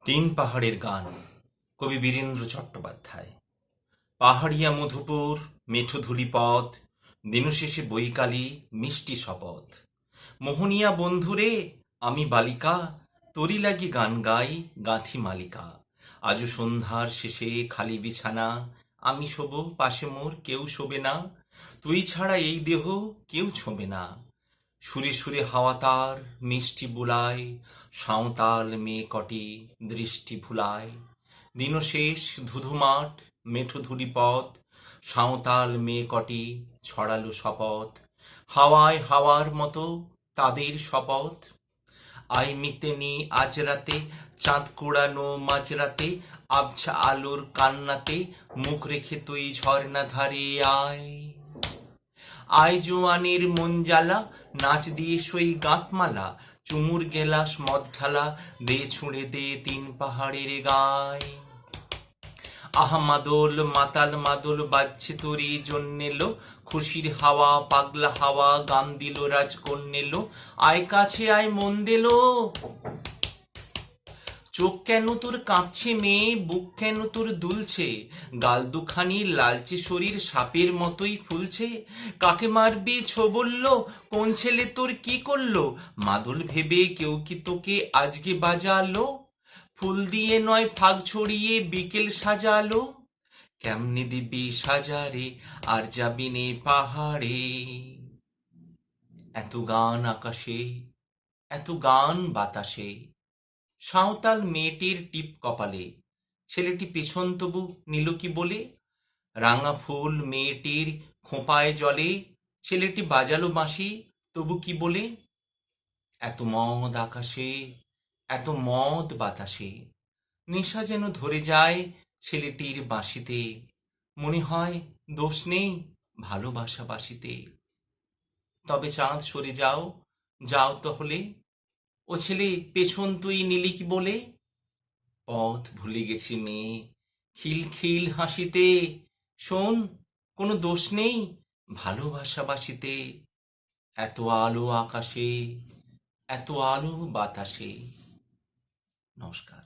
তিন পাহাড়ের গান, কবি বীরেন্দ্র চট্টোপাধ্যায়। পাহাড়িয়া মধুপুর, মেঠো ধূলিপথ, দিনশেষে বৈকালী মিষ্টি শপথ। মোহনিয়া বন্ধুরে, আমি বালিকা, তোরি লাগি গান গাই, গাঁথি মালিকা। আজও সন্ধ্যার শেষে খালি বিছানা, আমি শোব পাশে মোর কেউ শোবে না, তুই ছাড়া এই দেহ কেউ ছোঁবে না। সুরে সুরে হাওয়া তার মিষ্টি বুলায়, সাঁওতাল মেয়ে কটি দৃষ্টি ভুলায়। দিনশেষ ধুধু মাঠ, মেঠো ধূলিপথ, সাঁওতাল মেয়ে কটি ছড়ালো শপথ। হাওয়ায় হাওয়ার মতো তাদের শপথ। আই মিতেনি আজ রাতে, চাঁদ কুড়ানো মাঝরাতে, আবছা আলোর কান্নাতে মুখ রেখে তুই ঝর্ণা ধারে আয়। আয় জোয়ানের মন জ্বালা, নাচ দিয়ে সই গাঁথমালা, চুমুর গেলাস মদ ঢালা, দে ছুঁড়ে দে তিন পাহাড়ের গায়। আহা মাদল মাতাল মাদল বাজছে তোরই জন্যেলো, খুশির হাওয়া পাগলা হাওয়া গান দিল রাজকন্যেলো। আয় কাছে আয় মন দিলো, চোখ কেন তোর কাঁপছে মেয়ে, বুক কেন তোর দুলছে, গাল দুখানি লালচে শরীর সাপের মতোই ফুলছে। কাকে মারবি ছো বলল, কোন ছেলে তোর কি করলো, মাদল ভেবে কেউ কি তোকে আজকে বাজালো। ফুল দিয়ে নয় ফাগ ছড়িয়ে বিকেল সাজালো, কেমনে দিবি সাজারে আর যাবি নে পাহাড়ে। এত গান আকাশে, এত গান বাতাসে, সাঁওতাল মেয়েটির টিপ কপালে, ছেলেটি পেছন তবু নিল কি বলে। রাঙা ফুল মেয়েটির খোঁপায় জলে, ছেলেটি বাজালো বাঁশি তবু কি বলে। এত মদ আকাশে, এত মদ বাতাসে, নেশা যেন ধরে যায় ছেলেটির বাঁশিতে। মনে হয় দোষ নেই ভালোবাসা বাসিতে। তবে চাঁদ সরে যাও, যাও তাহলে, ও ছেলে পেছন তুই নিলি কি বলে। পথ ভুলে গেছি মেয়ে, খিল খিল হাসিতে, শোন কোনো দোষ নেই ভালোবাসা বাসিতে। এত আলো আকাশে, এত আলো বাতাসে। নমস্কার।